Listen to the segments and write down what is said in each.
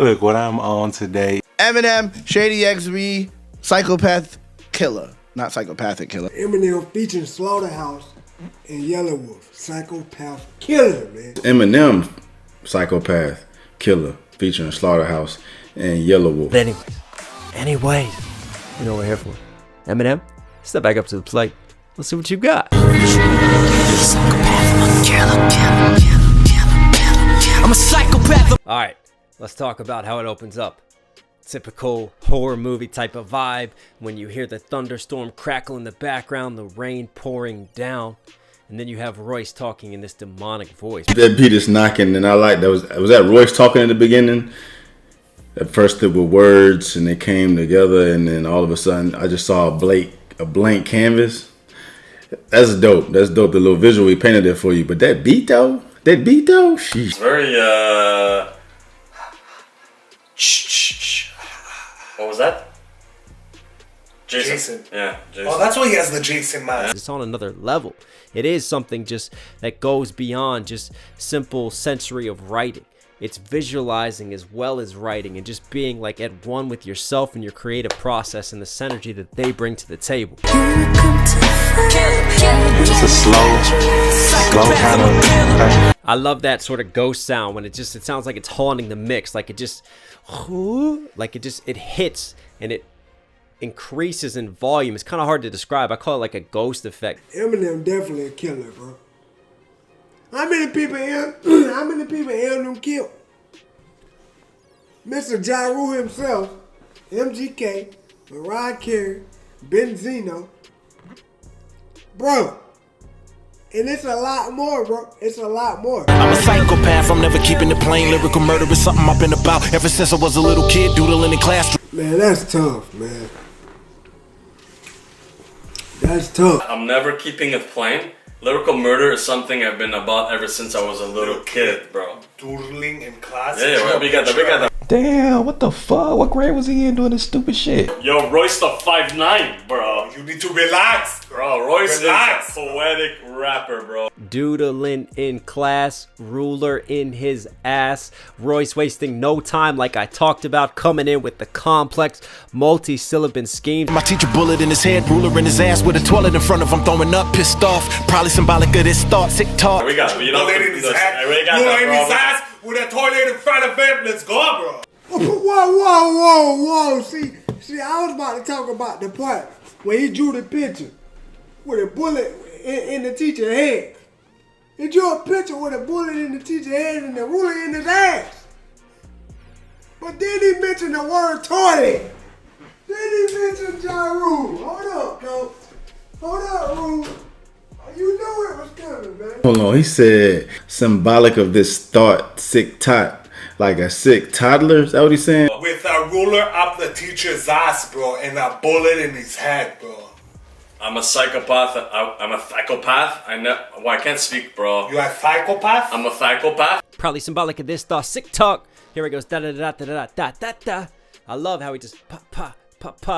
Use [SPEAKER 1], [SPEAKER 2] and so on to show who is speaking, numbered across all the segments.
[SPEAKER 1] Look what I'm on today.
[SPEAKER 2] Eminem, SHADYXV, Psychopath Killer. Not Psychopathic Killer.
[SPEAKER 3] Eminem featuring Slaughterhouse and Yelawolf. Psychopath Killer, man.
[SPEAKER 4] Eminem, Psychopath Killer, featuring Slaughterhouse and Yelawolf.
[SPEAKER 5] But anyways, you know what we're here for. Eminem, step back up to the plate. Let's see what you got. I'm a psychopath. All right, let's talk about how it opens up. Typical horror movie type of vibe. When you hear the thunderstorm crackle in the background, the rain pouring down, and then you have Royce talking in this demonic voice.
[SPEAKER 4] That beat is knocking, and I like that. Was that Royce talking in the beginning? At first there were words, and they came together, and then all of a sudden I just saw a blank canvas. That's dope. That's dope. The little visual he painted there for you. But that beat though, sheesh.
[SPEAKER 6] It's very what was that? Jason. Yeah, Jason.
[SPEAKER 7] Oh, that's why he has the Jason mask.
[SPEAKER 5] It's on another level. It is something just that goes beyond just simple sensory of writing. It's visualizing as well as writing and just being like at one with yourself and your creative process and the synergy that they bring to the table.
[SPEAKER 1] It's a slow kind of thing.
[SPEAKER 5] I love that sort of ghost sound when it sounds like it's haunting the mix, like it hits and it increases in volume. It's kind of hard to describe. I call it like a ghost effect.
[SPEAKER 3] Eminem definitely a killer, bro. How many people Eminem killed? Mr. Ja Rule himself, MGK, Mariah Carey, Benzino. Bro. And it's a lot more, bro. It's a lot more.
[SPEAKER 8] I'm a psychopath. I'm never keeping it plain. Lyrical murder is something I've been about ever since I was a little kid, doodling in class.
[SPEAKER 3] Man, that's tough, man. That's tough.
[SPEAKER 6] I'm never keeping it plain. Lyrical murder is something I've been about ever since I was a little kid, bro.
[SPEAKER 7] Doodling in class.
[SPEAKER 6] Yeah, we got that.
[SPEAKER 1] Damn, what the fuck? What grade was he in doing this stupid shit?
[SPEAKER 6] Yo, Royce the 5'9", bro.
[SPEAKER 7] You need to relax.
[SPEAKER 6] Bro, Royce
[SPEAKER 7] Relax.
[SPEAKER 6] is a poetic rapper, bro.
[SPEAKER 5] Doodling in class, ruler in his ass. Royce wasting no time like I talked about, coming in with the complex multi-syllable schemes.
[SPEAKER 8] My teacher bullet in his head, ruler in his ass with a toilet in front of him, throwing up, pissed off. Probably symbolic of this thought, sick talk.
[SPEAKER 6] We got it. You know,
[SPEAKER 7] Bullet in his ass. Ruler in his ass with a toilet in front of him. Let's go, bro.
[SPEAKER 3] Whoa. See, I was about to talk about the part where he drew the picture with a bullet in the teacher's head. He drew a picture with a bullet in the teacher's head and the ruler in his ass. But then he mentioned the word toilet. Then he mentioned Ja Rule. Hold up, coach. Hold up, Rule. You knew it was coming, man.
[SPEAKER 4] Hold on, he said symbolic of this thought, sick tot, like a sick toddler. Is that what he's saying?
[SPEAKER 7] With a ruler up the teacher's ass, bro, and a bullet in his head, bro.
[SPEAKER 6] I'm a psychopath. I'm a psychopath. I can't speak, bro.
[SPEAKER 7] You a psychopath?
[SPEAKER 6] I'm a psychopath.
[SPEAKER 5] Probably symbolic of this thought, sick talk. Here it goes, da da da da da da da da. I love how he just pa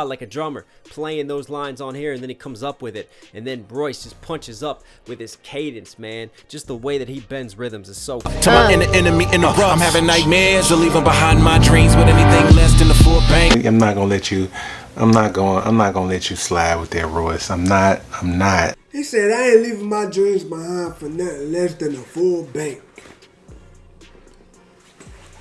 [SPEAKER 5] like a drummer, playing those lines on here, and then he comes up with it, and then Royce just punches up with his cadence, man. Just the way that he bends rhythms is so
[SPEAKER 8] To my enemy in the rough, I'm having nightmares of leaving behind my dreams with anything less than the full bank.
[SPEAKER 1] I'm not gonna let you slide with that, Royce. I'm not.
[SPEAKER 3] He said, I ain't leaving my dreams behind for nothing less than a full bank.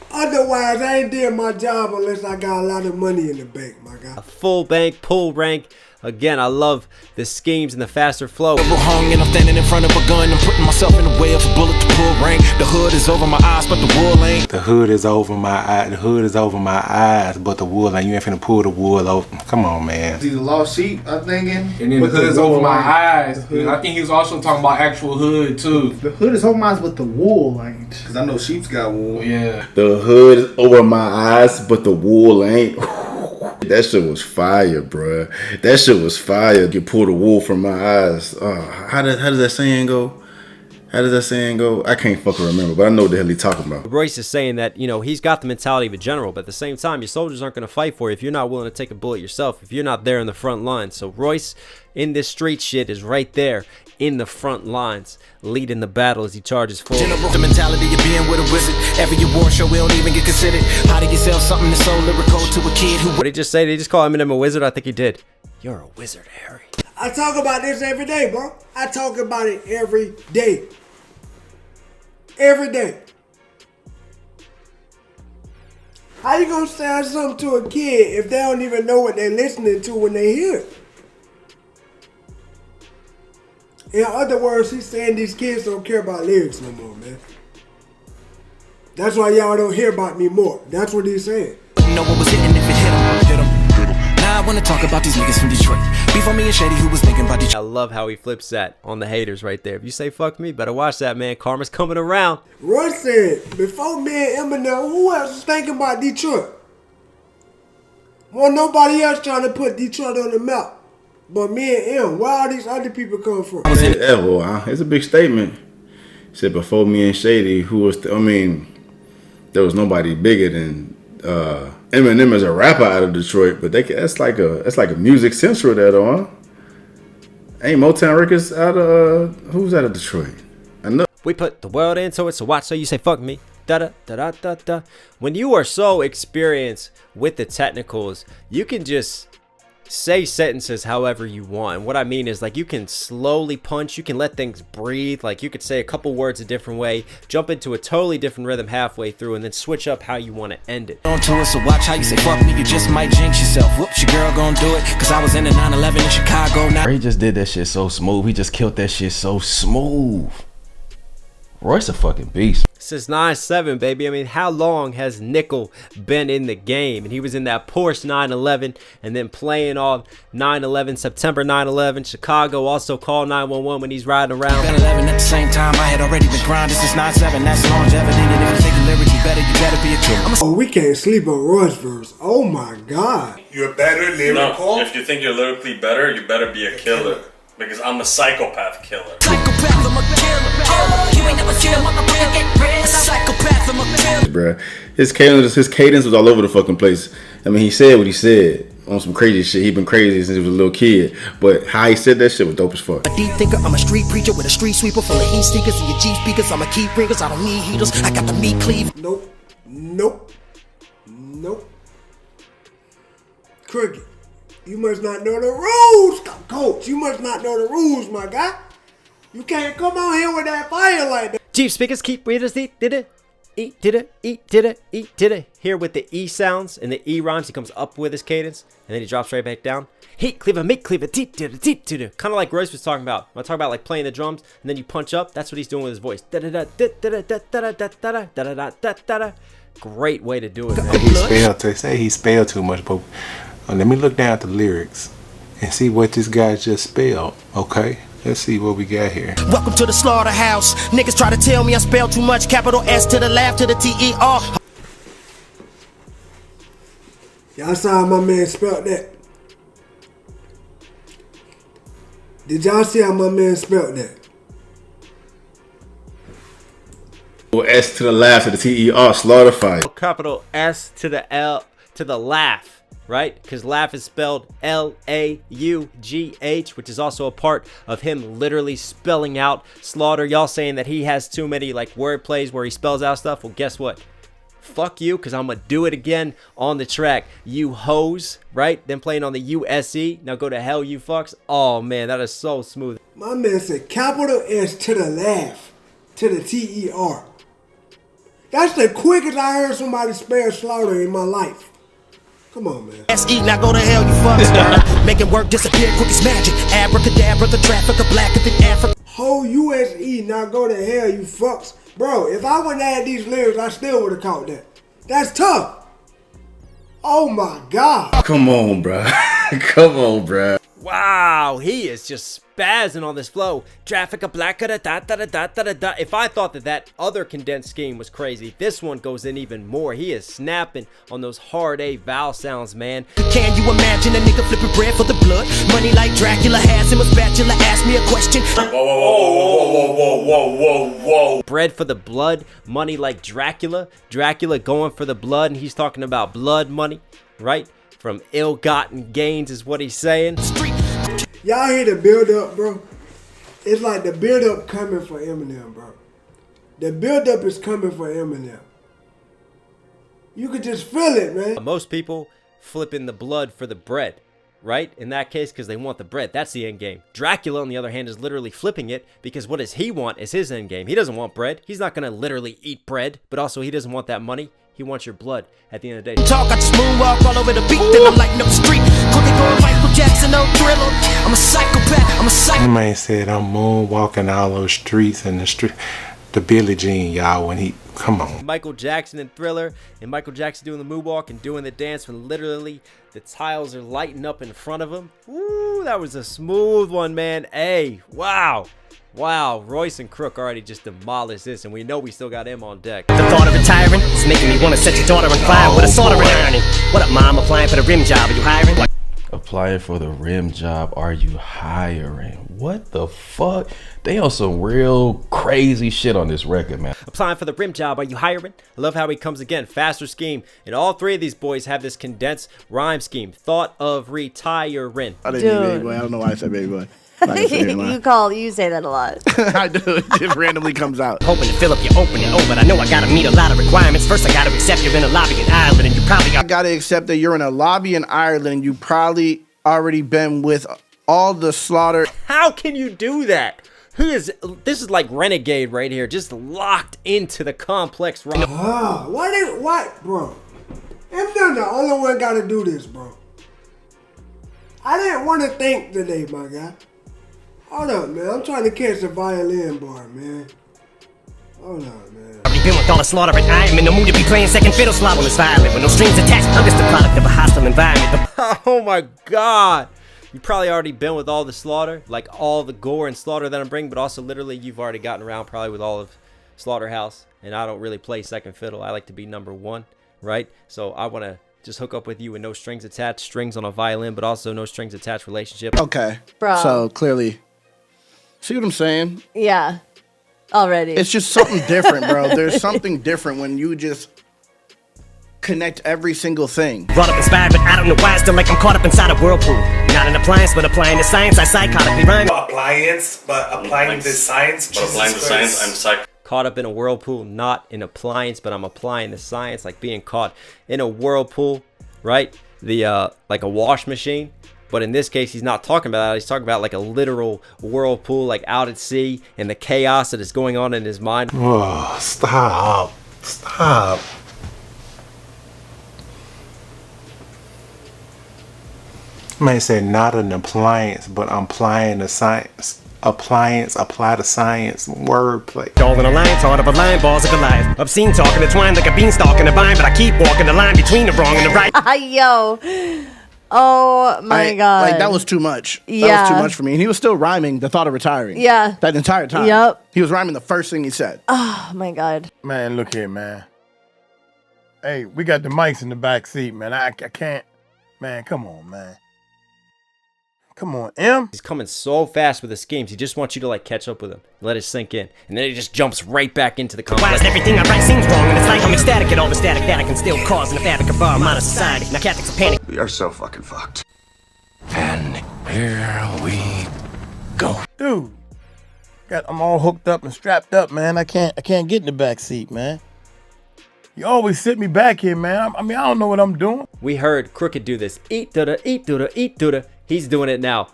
[SPEAKER 3] Otherwise, I ain't did my job unless I got a lot of money in the bank, my guy.
[SPEAKER 5] a full bank, pull rank. Again, I love the schemes and the faster flow.
[SPEAKER 8] Hung and I'm standing in front of a gun. I'm putting myself in the way of a bullet to pull rank. The hood is over my eyes, but the wool ain't.
[SPEAKER 1] The hood is over my eye. The hood is over my eyes, but the wool ain't. You ain't finna pull the wool over. Come on, man.
[SPEAKER 9] He's a lost sheep, I'm thinking.
[SPEAKER 10] And then the hood is over my eyes. And I think he was also talking about actual hood too.
[SPEAKER 9] The hood is over my eyes, but the wool ain't. Cause I know sheep's got wool.
[SPEAKER 10] Yeah.
[SPEAKER 4] The hood is over my eyes, but the wool ain't. That shit was fire, bruh. That shit was fire. You pull the wool from my eyes. How does that saying go? How does that saying go? I can't fucking remember, but I know what the hell he's talking about.
[SPEAKER 5] Royce is saying that, you know, he's got the mentality of a general, but at the same time, your soldiers aren't going to fight for you if you're not willing to take a bullet yourself, if you're not there in the front lines. So Royce, in this street shit, is right there in the front lines, leading the battle as he charges forward.
[SPEAKER 8] The mentality of being with a wizard. Every award show we don't even get considered. How do you sell something that's so lyrical to a kid who...
[SPEAKER 5] What did he just say? Did he just call Eminem a wizard? I think he did. You're a wizard, Harry.
[SPEAKER 3] I talk about this every day, bro. I talk about it every day. Every day. How you gonna say something to a kid if they don't even know what they're listening to when they hear it? In other words, he's saying these kids don't care about lyrics no more, man. That's why y'all don't hear about me more. That's what he's saying.
[SPEAKER 8] You know what was hitting if it hit him. Now I wanna talk about these niggas from Detroit. Before me and Shady, who was thinking about Detroit.
[SPEAKER 5] I love how he flips that on the haters right there. If you say fuck me, better watch that, man. Karma's coming around.
[SPEAKER 3] Royce said, before me and Eminem, who else was thinking about Detroit? Well, nobody else trying to put Detroit on the map. But me and him, where all these other people come from?
[SPEAKER 4] Yeah, well, it's a big statement. He said before me and Shady, who was, there was nobody bigger than Eminem as a rapper out of Detroit, but that's like a music central there though, huh? Ain't Motown Records out of who's out of Detroit? I know.
[SPEAKER 5] We put the world into it, so watch. So you say fuck me. Da da da da da da. When you are so experienced with the technicals, you can just say sentences however you want. And what I mean is, like, you can slowly punch, you can let things breathe. Like, you could say a couple words a different way, jump into a totally different rhythm halfway through, and then switch up how you want to end it.
[SPEAKER 8] On to it, so watch how you say fuck me, you just might jinx yourself. Whoops, your girl gonna do it, cause I was in the 9/11 in Chicago. Now
[SPEAKER 11] he just did that shit so smooth. He just killed that shit so smooth. Royce a fucking beast.
[SPEAKER 5] Since 9/7, baby. I mean, how long has Nickel been in the game? And he was in that Porsche 911 and then playing off 9/11, September 9/11. Chicago also called 911 when he's riding around.
[SPEAKER 8] 11 at the same time, I had already been grinding since 9/7. That's longevity. And if you take a lyric, you better be a killer.
[SPEAKER 3] Oh, we can't sleep on Royce verse. Oh my God.
[SPEAKER 7] You're better lyrical.
[SPEAKER 6] No, if you think you're lyrically better, you better be a killer. Because I'm a psychopath killer.
[SPEAKER 8] Psychopath, I'm a killer. You ain't never killed, motherfucker, get real. Psychopath, I'm a killer.
[SPEAKER 4] Bruh, his cadence was all over the fucking place. I mean, he said what he said on some crazy shit. He been crazy since he was a little kid. But how he said that shit was dope as fuck.
[SPEAKER 8] A deep thinker, I'm a street preacher with a street sweeper full of heat seekers and your G speakers. I'm a key bringers, I don't need heaters. I got the meat cleave.
[SPEAKER 3] Nope. Nope. Nope. Crooked. You must not know the rules, coach. You must not know the rules, my guy. You can't come on here with that fire like that.
[SPEAKER 5] Chief speakers keep readers eat did it. Eat did it. Eat did it. Eat did it. Here with the E sounds and the E rhymes, he comes up with his cadence and then he drops right back down. Heat cleaver, meat cleaver, deep did it, deep did it. Kind of like Royce was talking about. When I talk about like playing the drums and then you punch up, that's what he's doing with his voice. Da da da da da da da da da da da da da da da. Great way to do it, man.
[SPEAKER 1] They say he spelled too much, but let me look down at the lyrics and see what this guy just spelled, okay? Let's see what we got here.
[SPEAKER 8] Welcome to the Slaughterhouse. Niggas try to tell me I spell too much. Capital S to the laugh to the T-E-R.
[SPEAKER 3] Y'all saw how my man spelled that. Did y'all see how my man spelled that?
[SPEAKER 4] S to the laugh to the T-E-R, Slaughterhouse.
[SPEAKER 5] Capital S to the L to the laugh. Right? Because laugh is spelled L-A-U-G-H, which is also a part of him literally spelling out slaughter. Y'all saying that he has too many like word plays where he spells out stuff. Well, guess what? Fuck you, because I'm going to do it again on the track. You hoes, right? Then playing on the U-S-E. Now go to hell, you fucks. Oh, man, that is so smooth.
[SPEAKER 3] My man said capital S to the laugh to the T-E-R. That's the quickest I heard somebody spell slaughter in my life. Come on, man.
[SPEAKER 8] S-E, now go to hell, you fucks. Making work disappear quick as magic. Abracadabra, the traffic of blacker than Africa.
[SPEAKER 3] Whole U-S-E, now go to hell, you fucks. Bro, if I wouldn't have had these lyrics, I still would have caught that. That's tough. Oh my God.
[SPEAKER 4] Come on, bruh. Come on, bruh.
[SPEAKER 5] Wow, he is just spazzing on this flow. Traffic a black da da da da da da da. If I thought that other condensed scheme was crazy, this one goes in even more. He is snapping on those hard A vowel sounds, man.
[SPEAKER 8] Can you imagine a nigga flipping bread for the blood? Money like Dracula has him a spatula. Ask me a question.
[SPEAKER 6] Whoa, whoa, whoa, whoa, whoa, whoa, whoa, whoa.
[SPEAKER 5] Bread for the blood, money like Dracula. Dracula going for the blood, and he's talking about blood money, right? From ill-gotten gains is what he's saying.
[SPEAKER 3] Y'all hear the build-up, bro? It's like the build-up coming for Eminem, bro. The build-up is coming for Eminem. You could just feel it, man.
[SPEAKER 5] Most people flipping the blood for the bread, right? In that case, because they want the bread. That's the end game. Dracula, on the other hand, is literally flipping it because what does he want is his end game. He doesn't want bread. He's not going to literally eat bread, but also he doesn't want that money. He wants your blood at the end of the day.
[SPEAKER 8] Talk, I just moonwalk all over the beat, then I'm lighting up the street. Cooking going Michael Jackson, no Thriller. I'm a psychopath, I'm a psychopath.
[SPEAKER 1] The man said I'm moonwalking all those streets and the Billie Jean, y'all, when he, come on.
[SPEAKER 5] Michael Jackson and Thriller, and Michael Jackson doing the moonwalk and doing the dance when literally the tiles are lighting up in front of him. Ooh, that was a smooth one, man. Hey, wow. Wow, Royce and Crook already just demolished this, and we know we still got him on deck.
[SPEAKER 8] The thought of retiring is making me want to set your daughter on fire with a soldering iron. What up, mom? Applying for the rim job. Are you hiring?
[SPEAKER 11] Applying for the rim job. Are you hiring? What the fuck? They on some real crazy shit on this record, man.
[SPEAKER 5] Applying for the rim job. Are you hiring? I love how he comes again. Faster scheme. And all three of these boys have this condensed rhyme scheme. Thought of retiring.
[SPEAKER 2] I didn't mean baby boy. I don't know why I said baby boy.
[SPEAKER 12] You say that a lot.
[SPEAKER 2] I do. It just randomly comes out.
[SPEAKER 8] Hoping to fill up your opening. Oh, but I know I gotta meet a lot of requirements. First, I gotta accept you're in a lobby in Ireland, and you probably
[SPEAKER 2] gotta accept that you're in a lobby in Ireland, and you probably already been with all the slaughter.
[SPEAKER 5] How can you do that? This is like Renegade right here, just locked into the complex rhyme.
[SPEAKER 3] What, bro? Eminem the only one gotta do this, bro. I didn't want to think today, my guy. Hold up, man. I'm trying to catch the violin bar, man. Hold up, man.
[SPEAKER 8] I've been with all the slaughter and I am in the mood to be playing second fiddle slap on this violin with no strings attached. I'm just the product of a hostile environment.
[SPEAKER 5] Oh my god. You probably already been with all the slaughter, like all the gore and slaughter that I'm bringing, but also literally you've already gotten around probably with all of Slaughterhouse. And I don't really play second fiddle. I like to be number one, right? So I want to just hook up with you with no strings attached, strings on a violin, but also no strings attached relationship.
[SPEAKER 2] Okay.
[SPEAKER 12] Bro.
[SPEAKER 2] So clearly, see what I'm saying?
[SPEAKER 12] Yeah. Already.
[SPEAKER 2] It's just something different, bro. There's something different when you just connect every single thing.
[SPEAKER 8] Brought up inspired, but I don't know why I still like I'm caught up inside a whirlpool. Not an appliance, but applying the science. I psychotically rhyme.
[SPEAKER 7] Appliance, but applying the science.
[SPEAKER 6] But applying the science, I'm psych.
[SPEAKER 5] Caught up in a whirlpool, not an appliance, but I'm applying the science, like being caught in a whirlpool, right? The like a wash machine. But in this case, he's not talking about that. He's talking about like a literal whirlpool, like out at sea, and the chaos that is going on in his mind.
[SPEAKER 1] Oh, stop. Stop. Man said not an appliance, but I'm applying the science. Appliance, apply the science, wordplay.
[SPEAKER 8] All in a line, thought of a line, balls of Goliath. Obscene talking, entwined like a beanstalk in a vine, but I keep walking the line between the wrong and the right.
[SPEAKER 12] Yo. Oh my god.
[SPEAKER 2] Like that was too much. That was too much for me. And he was still rhyming the thought of retiring.
[SPEAKER 12] Yeah.
[SPEAKER 2] That entire time.
[SPEAKER 12] Yep.
[SPEAKER 2] He was rhyming the first thing he said.
[SPEAKER 12] Oh my god.
[SPEAKER 13] Man, look here, man. Hey, we got the mics in the back seat, man. I can't. Man, come on, man. Come on, M.
[SPEAKER 5] He's coming so fast with his schemes. He just wants you to like catch up with him, let it sink in, and then he just jumps right back into the complex.
[SPEAKER 8] Why is everything I write seems wrong? And it's like I'm ecstatic at all the static that I can still cause in the fabric of our modern society. Now Catholics are panic.
[SPEAKER 14] We are so fucking fucked.
[SPEAKER 11] And here we go.
[SPEAKER 13] Dude, I'm all hooked up and strapped up, man. I can't get in the back seat, man. You always sit me back here, man. I mean, I don't know what I'm doing.
[SPEAKER 5] We heard Crooked do this. Eat duda, eat duda, eat duda. He's doing it now.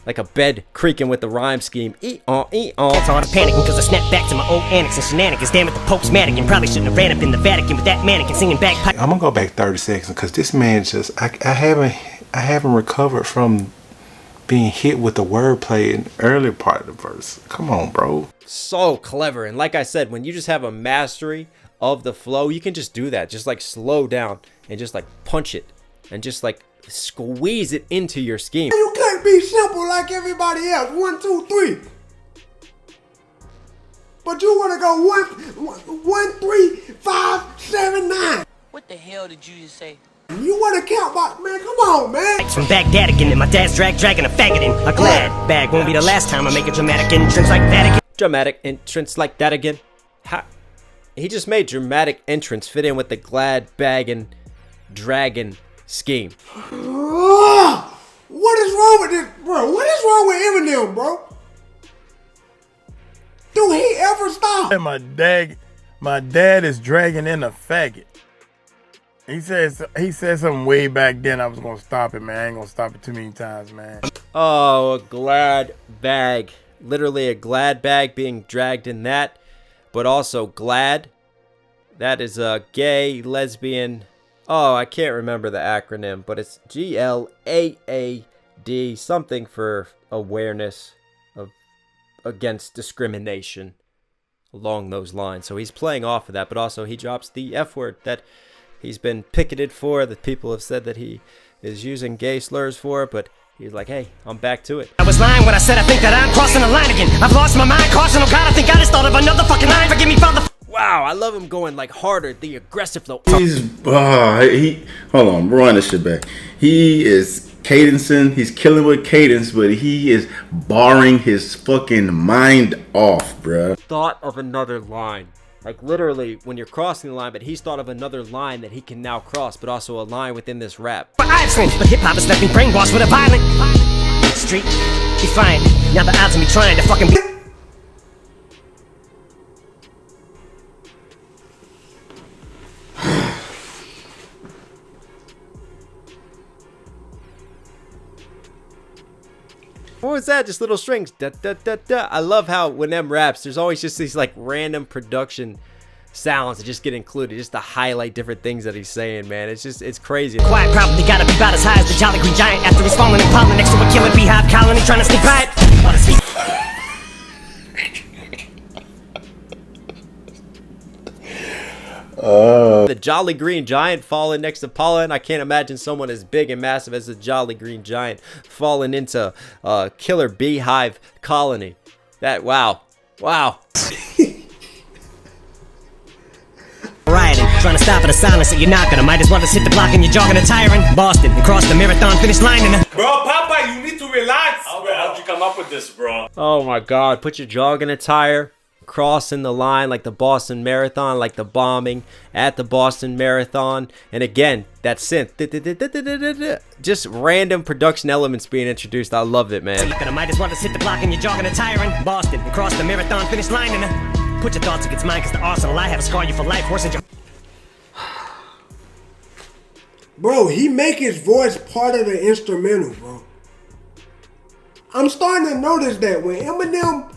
[SPEAKER 5] Like a bed creaking with the rhyme scheme. Eat on, eat on.
[SPEAKER 8] It's hard to panic because I snap back to my old antics and shenanigans. Damn it, the Pope's mannequin. Probably shouldn't have ran up in the Vatican with that mannequin singing bagpipe.
[SPEAKER 1] I'm gonna go back 30 seconds because this man just I haven't recovered from being hit with the wordplay in the earlier part of the verse. Come on, bro.
[SPEAKER 5] So clever. And like I said, when you just have a mastery of the flow, you can just do that. Just like slow down and just like punch it and just like squeeze it into your scheme.
[SPEAKER 3] You can't be simple like everybody else. 1, 2, 3. But you want to go 1, 3, 5, 7, 9.
[SPEAKER 14] What the hell did you just say?
[SPEAKER 3] You want to count by, man, come on, man.
[SPEAKER 14] From Baghdad again, and my dad's dragging a faggot in a glad bag. Won't be the last time I make a dramatic entrance like that again.
[SPEAKER 5] Dramatic entrance like that again? He just made dramatic entrance fit in with the glad bag and dragon scheme.
[SPEAKER 3] What is wrong with this, bro? What is wrong with Eminem, bro? Do he ever stop?
[SPEAKER 13] And my dad is dragging in a faggot. He said something way back then. I was gonna stop it, man. I ain't gonna stop it too many times, man.
[SPEAKER 5] Oh, a glad bag. Literally a glad bag being dragged in that. But also glad. That is a gay, lesbian. Oh, I can't remember the acronym, but it's GLAAD, something for awareness of against discrimination along those lines. So he's playing off of that, but also he drops the F word that he's been picketed for, that people have said that he is using gay slurs for, but he's like, hey, I'm back to it.
[SPEAKER 14] I was lying when I said I think that I'm crossing the line again. I've lost my mind, caution, oh God, I think I just thought of another fucking line. Forgive me, Father.
[SPEAKER 5] Wow, I love him going like harder, the aggressive though.
[SPEAKER 4] He's hold on, run this shit back. He is cadencing, he's killing with cadence, but he is barring his fucking mind off, bruh.
[SPEAKER 5] Thought of another line. Like literally when you're crossing the line, but he's thought of another line that he can now cross, but also a line within this rap.
[SPEAKER 14] But hip hop has left me brainwashed with a violent street defiant. Now the odds of me trying to fucking be.
[SPEAKER 5] What was that? Just little strings. Da, da, da, da. I love how when them raps, there's always just these like random production sounds that just get included just to highlight different things that he's saying, man. It's crazy.
[SPEAKER 14] Quiet probably gotta be about as high as the Jolly Green Giant after he's falling in pollen next to a killer beehive colony trying to sneak by it.
[SPEAKER 5] The Jolly Green Giant falling next to pollen. I can't imagine someone as big and massive as the Jolly Green Giant falling into a killer beehive colony. That, wow.
[SPEAKER 14] Rioting, trying to stop at a silence that you're not gonna. Might as well just hit the block and you're jogging a tyrant. Boston, across the marathon finish line and
[SPEAKER 7] Bro, Papa, you need to relax.
[SPEAKER 6] How'd you come up with this, bro?
[SPEAKER 5] Oh my God, put your jogging attire, crossing the line like the Boston Marathon, like the bombing at the Boston Marathon. And again, that synth. Just random production elements being introduced. I loved it, man.
[SPEAKER 14] so you're gonna might as well just hit the block and you're jogging a tyrant. Boston, across the marathon finish line and put your thoughts against mine, cause the arsenal I have will scar you for life, worse than your.
[SPEAKER 3] Bro, he make his voice part of the instrumental, bro. I'm starting to notice that when Eminem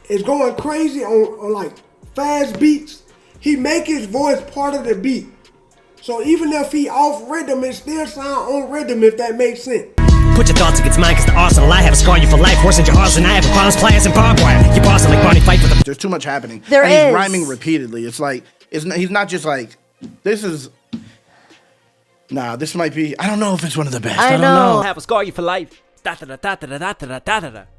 [SPEAKER 3] is going crazy on like fast beats, he make his voice part of the beat. So even if he off rhythm, it still sound on rhythm, if that makes sense.
[SPEAKER 14] Put your thoughts against mine, cause the arsenal I have will scar you for life, worse than your arsenal I have with bombs, pliers, and barbed wire. You're bossing like Barney Fight with the.
[SPEAKER 2] There's too much happening.
[SPEAKER 12] There
[SPEAKER 2] and
[SPEAKER 12] is.
[SPEAKER 2] He's rhyming repeatedly. It's like he's not just like this is. Nah, this might be. I don't know if it's one of the best. I don't know.
[SPEAKER 5] Have a scar you for life.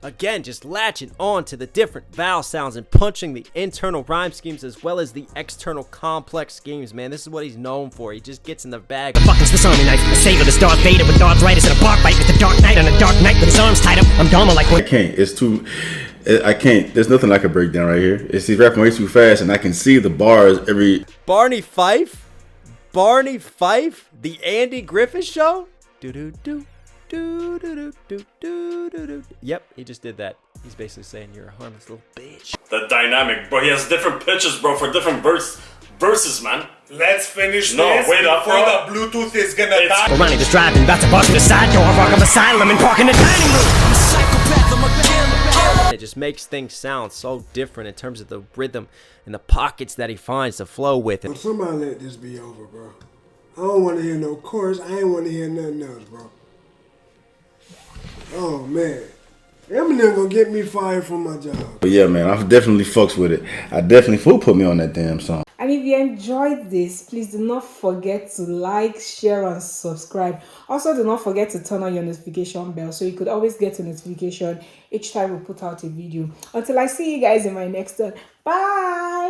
[SPEAKER 5] Again, just latching on to the different vowel sounds and punching the internal rhyme schemes as well as the external complex schemes, man. This is what he's known for. He just gets in the bag.
[SPEAKER 14] A fucking Swiss Army knife. A savior that's Darth Vader with arthritis and a bark bite with the Dark Knight on a dark night with his arms tied up. I'm Dharma like one.
[SPEAKER 4] I can't. It's too. I can't. There's nothing like a breakdown right here. It's he's rapping way too fast, and I can see the bars every.
[SPEAKER 5] Barney Fife, the Andy Griffith Show. Do do do. Yep, he just did that. He's basically saying you're a harmless little bitch.
[SPEAKER 6] The dynamic, bro. He has different pitches, bro, for different verses, man.
[SPEAKER 7] Let's finish
[SPEAKER 6] No,
[SPEAKER 7] this
[SPEAKER 6] wait up,
[SPEAKER 7] before
[SPEAKER 6] bro.
[SPEAKER 7] the Bluetooth is gonna die.
[SPEAKER 14] Well, Ronnie was driving, about to bust through the side door, rock of asylum and park in the dining room. I'm a psychopath, I'm a killer.
[SPEAKER 5] It just makes things sound so different in terms of the rhythm and the pockets that he finds to flow with.
[SPEAKER 3] Somebody let this be over, bro. I don't want to hear no chorus. I ain't want to hear nothing else, bro. Oh, man. Eminem gonna get me fired from my job.
[SPEAKER 4] But yeah, man, I definitely fucks with it. I definitely. Who put me on that damn song?
[SPEAKER 15] And if you enjoyed this, please do not forget to like, share, and subscribe. Also, do not forget to turn on your notification bell so you could always get a notification each time we put out a video. Until I see you guys in my next one. Bye!